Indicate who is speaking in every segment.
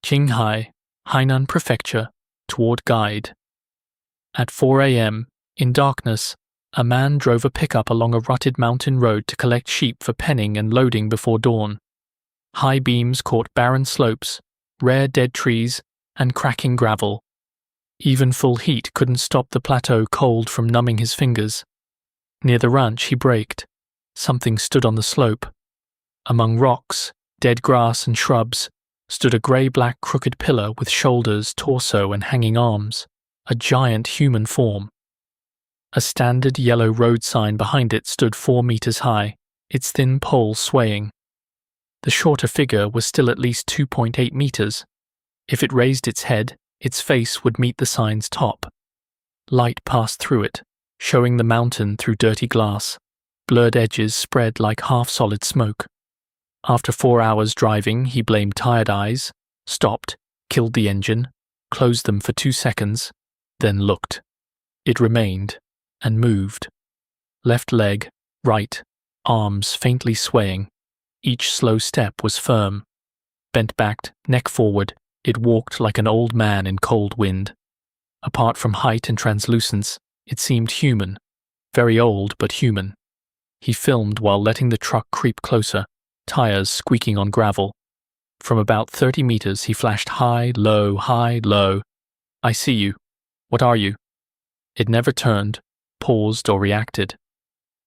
Speaker 1: Qinghai, Hainan Prefecture, toward guide. At 4 a.m., in darkness, a man drove a pickup along a rutted mountain road to collect sheep for penning and loading before dawn. High beams caught barren slopes, rare dead trees, and cracking gravel. Even full heat couldn't stop the plateau cold from numbing his fingers. Near the ranch he braked. Something stood on the slope. Among rocks, dead grass and shrubs, stood a grey-black crooked pillar with shoulders, torso, and hanging arms, a giant human form. A standard yellow road sign behind it stood 4 meters high, its thin pole swaying. The shorter figure was still at least 2.8 meters. If it raised its head, its face would meet the sign's top. Light passed through it, showing the mountain through dirty glass. Blurred edges spread like half-solid smoke. After 4 hours driving, he blamed tired eyes, stopped, killed the engine, closed them for 2 seconds, then looked. It remained, and moved. Left leg, right, arms faintly swaying. Each slow step was firm. Bent-backed, neck forward, it walked like an old man in cold wind. Apart from height and translucence, it seemed human. Very old, but human. He filmed while letting the truck creep closer, tires squeaking on gravel. From about 30 meters he flashed high, low, "I see you. What are you?" It never turned, paused, or reacted.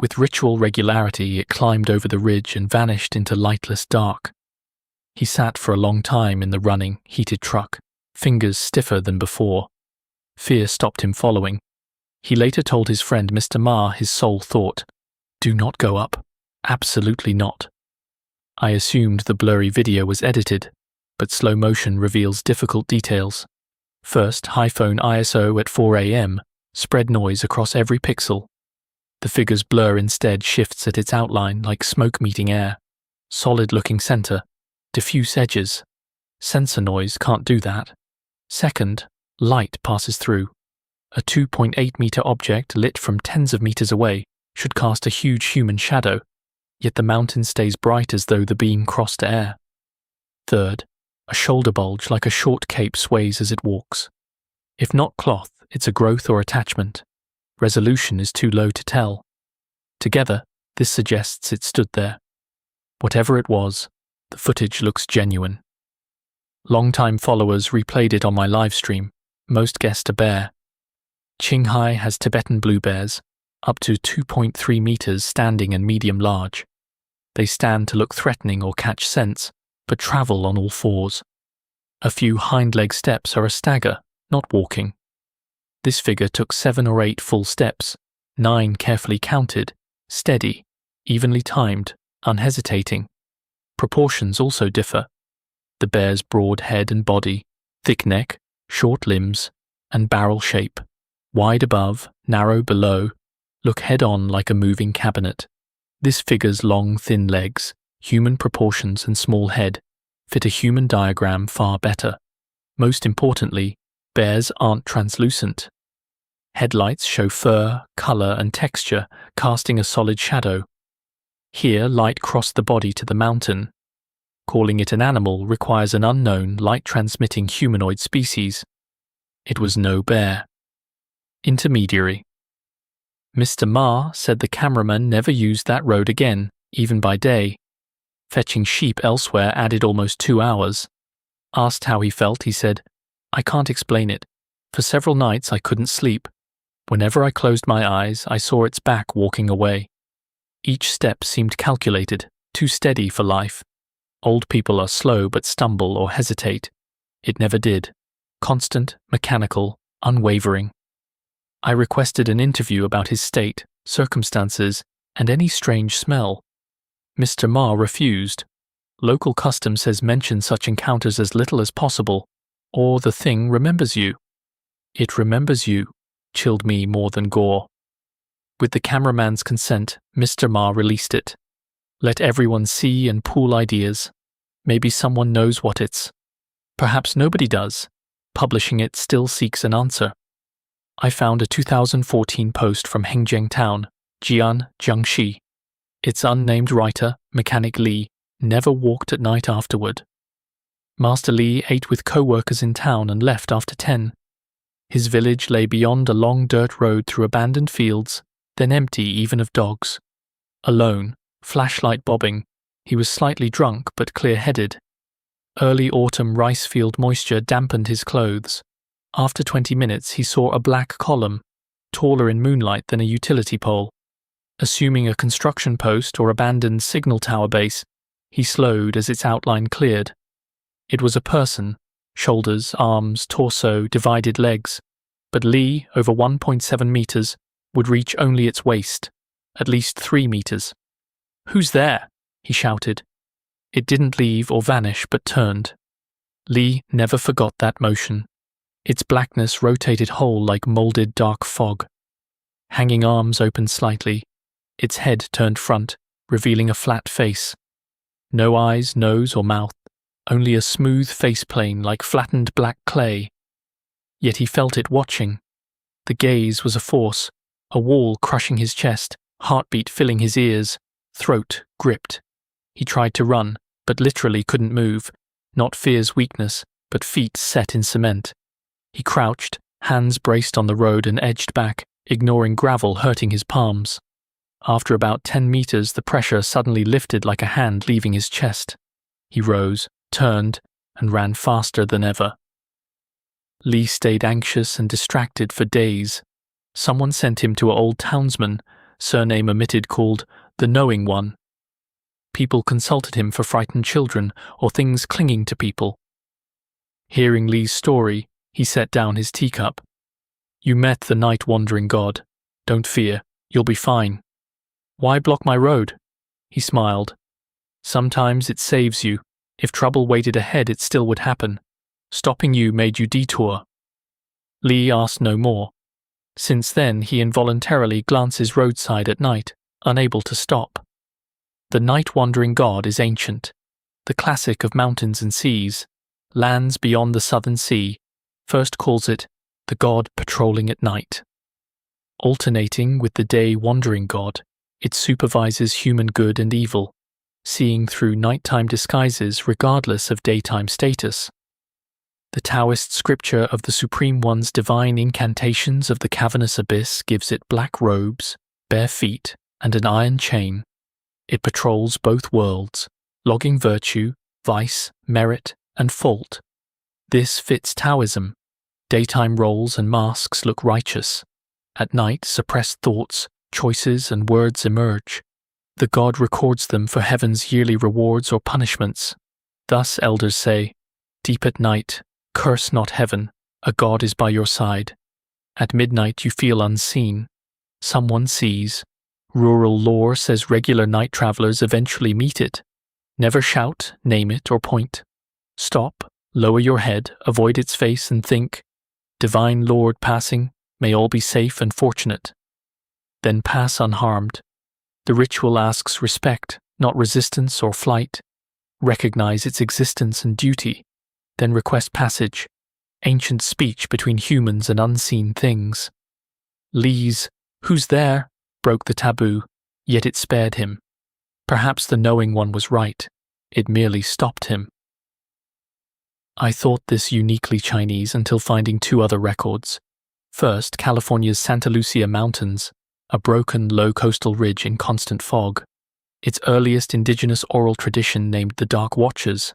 Speaker 1: With ritual regularity it climbed over the ridge and vanished into lightless dark. He sat for a long time in the running, heated truck, fingers stiffer than before. Fear stopped him following. He later told his friend Mr. Ma his sole thought, "Do not go up. Absolutely not." I assumed the blurry video was edited, but slow motion reveals difficult details. First, iPhone ISO at 4 a.m. spread noise across every pixel. The figure's blur instead shifts at its outline like smoke meeting air. Solid-looking center, diffuse edges. Sensor noise can't do that. Second, light passes through. A 2.8-meter object lit from tens of meters away should cast a huge human shadow, yet the mountain stays bright as though the beam crossed air. Third, a shoulder bulge like a short cape sways as it walks. If not cloth, it's a growth or attachment. Resolution is too low to tell. Together, this suggests it stood there. Whatever it was, the footage looks genuine. Long-time followers replayed it on my livestream. Most guessed a bear. Qinghai has Tibetan blue bears, up to 2.3 meters standing and medium large. They stand to look threatening or catch scents, but travel on all fours. A few hind leg steps are a stagger, not walking. This figure took 7 or 8 full steps, 9 carefully counted, steady, evenly timed, unhesitating. Proportions also differ. The bear's broad head and body, thick neck, short limbs, and barrel shape, wide above, narrow below, look head-on like a moving cabinet. This figure's long, thin legs, human proportions and small head fit a human diagram far better. Most importantly, bears aren't translucent. Headlights show fur, color, and texture, casting a solid shadow. Here, light crossed the body to the mountain. Calling it an animal requires an unknown, light-transmitting humanoid species. It was no bear. Intermediary. Mr. Ma said the cameraman never used that road again, even by day. Fetching sheep elsewhere added almost 2 hours. Asked how he felt, he said, "I can't explain it. For several nights I couldn't sleep. Whenever I closed my eyes, I saw its back walking away. Each step seemed calculated, too steady for life. Old people are slow but stumble or hesitate. It never did. Constant, mechanical, unwavering." I requested an interview about his state, circumstances, and any strange smell. Mr. Ma refused. Local custom says mention such encounters as little as possible, or the thing remembers you. It remembers you, chilled me more than gore. With the cameraman's consent, Mr. Ma released it. Let everyone see and pool ideas. Maybe someone knows what it's. Perhaps nobody does. Publishing it still seeks an answer. I found a 2014 post from Hengjiang Town, Jian, Jiangxi. Its unnamed writer, Mechanic Li, never walked at night afterward. Master Lee ate with co-workers in town and left after 10. His village lay beyond a long dirt road through abandoned fields, then empty even of dogs. Alone, flashlight bobbing, he was slightly drunk but clear-headed. Early autumn rice field moisture dampened his clothes. After 20 minutes he saw a black column, taller in moonlight than a utility pole. Assuming a construction post or abandoned signal tower base, he slowed as its outline cleared. It was a person, shoulders, arms, torso, divided legs, but Lee, over 1.7 meters, would reach only its waist, at least 3 meters. "Who's there?" he shouted. It didn't leave or vanish but turned. Lee never forgot that motion. Its blackness rotated whole like molded dark fog. Hanging arms opened slightly. Its head turned front, revealing a flat face. No eyes, nose, or mouth, only a smooth faceplane like flattened black clay. Yet he felt it watching. The gaze was a force, a wall crushing his chest, heartbeat filling his ears, throat gripped. He tried to run, but literally couldn't move, not fear's weakness, but feet set in cement. He crouched, hands braced on the road and edged back, ignoring gravel hurting his palms. After about 10 meters, the pressure suddenly lifted like a hand leaving his chest. He rose, turned, and ran faster than ever. Lee stayed anxious and distracted for days. Someone sent him to an old townsman, surname omitted, called the Knowing One. People consulted him for frightened children or things clinging to people. Hearing Lee's story, he set down his teacup. "You met the night-wandering god. Don't fear, you'll be fine." "Why block my road?" He smiled. "Sometimes it saves you. If trouble waited ahead, it still would happen. Stopping you made you detour." Lee asked no more. Since then, he involuntarily glances roadside at night, unable to stop. The night-wandering god is ancient, the classic of mountains and seas, lands beyond the southern sea, first calls it the god patrolling at night. Alternating with the day-wandering god, it supervises human good and evil, seeing through nighttime disguises regardless of daytime status. The Taoist scripture of the Supreme One's divine incantations of the cavernous abyss gives it black robes, bare feet, and an iron chain. It patrols both worlds, logging virtue, vice, merit, and fault. This fits Taoism. Daytime roles and masks look righteous. At night, suppressed thoughts, choices, and words emerge. The god records them for heaven's yearly rewards or punishments. Thus elders say, "Deep at night, curse not heaven, a god is by your side." At midnight you feel unseen. Someone sees. Rural lore says regular night travelers eventually meet it. Never shout, name it, or point. Stop, lower your head, avoid its face, and think, "Divine Lord passing, may all be safe and fortunate." Then pass unharmed. The ritual asks respect, not resistance or flight. Recognize its existence and duty, then request passage, ancient speech between humans and unseen things. Lee's "Who's there?" broke the taboo, yet it spared him. Perhaps the Knowing One was right. It merely stopped him. I thought this uniquely Chinese until finding 2 other records. First, California's Santa Lucia Mountains, a broken low coastal ridge in constant fog. Its earliest indigenous oral tradition named the Dark Watchers.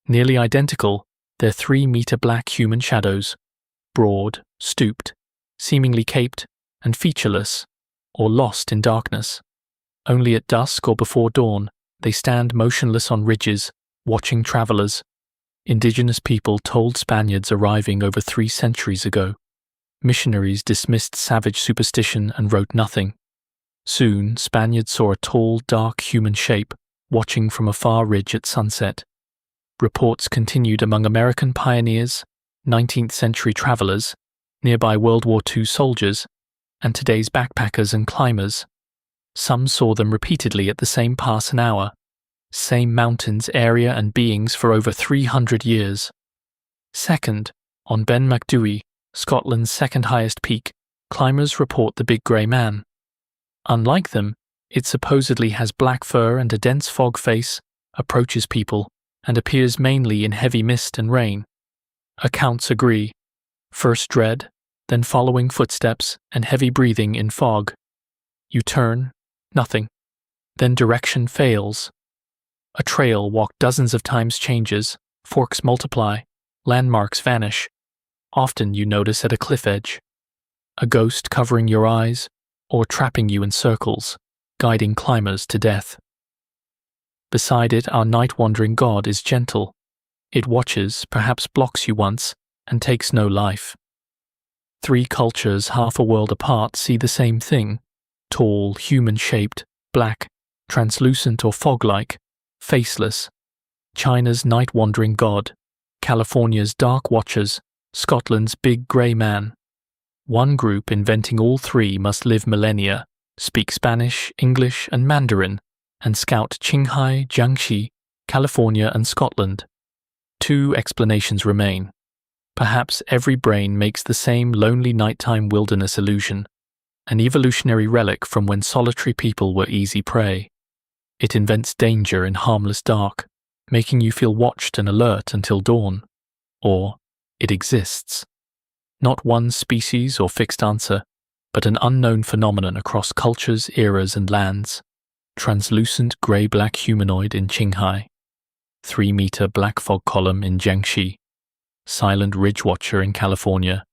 Speaker 1: Nearly identical, they're 3-meter black human shadows, broad, stooped, seemingly caped, and featureless, or lost in darkness. Only at dusk or before dawn, they stand motionless on ridges, watching travelers. Indigenous people told Spaniards arriving over 3 centuries ago. Missionaries dismissed savage superstition and wrote nothing. Soon, Spaniards saw a tall, dark human shape, watching from a far ridge at sunset. Reports continued among American pioneers, 19th century travelers, nearby World War II soldiers, and today's backpackers and climbers. Some saw them repeatedly at the same pass an hour, same mountains, area, and beings for over 300 years. Second, on Ben Macdui, Scotland's second highest peak, climbers report the Big Grey Man. Unlike them, it supposedly has black fur and a dense fog face, approaches people, and appears mainly in heavy mist and rain. Accounts agree. First dread, then following footsteps and heavy breathing in fog. You turn, nothing. Then direction fails. A trail walked dozens of times changes, forks multiply, landmarks vanish. Often you notice at a cliff edge. A ghost covering your eyes, or trapping you in circles, guiding climbers to death. Beside it, our night-wandering god is gentle. It watches, perhaps blocks you once, and takes no life. 3 cultures half a world apart see the same thing: tall, human-shaped, black, translucent or fog-like, faceless. China's night-wandering god, California's dark watchers, Scotland's big grey man. One group inventing all 3 must live millennia, speak Spanish, English and Mandarin, and scout Qinghai, Jiangxi, California and Scotland. 2 explanations remain. Perhaps every brain makes the same lonely nighttime wilderness illusion, an evolutionary relic from when solitary people were easy prey. It invents danger in harmless dark, making you feel watched and alert until dawn. Or, it exists. Not one species or fixed answer, but an unknown phenomenon across cultures, eras and lands. Translucent grey-black humanoid in Qinghai. 3-meter black fog column in Jiangxi. Silent ridge watcher in California.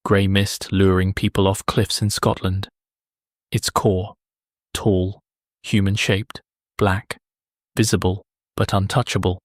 Speaker 1: Grey mist luring people off cliffs in Scotland. Its core, tall, human-shaped, black, visible but untouchable.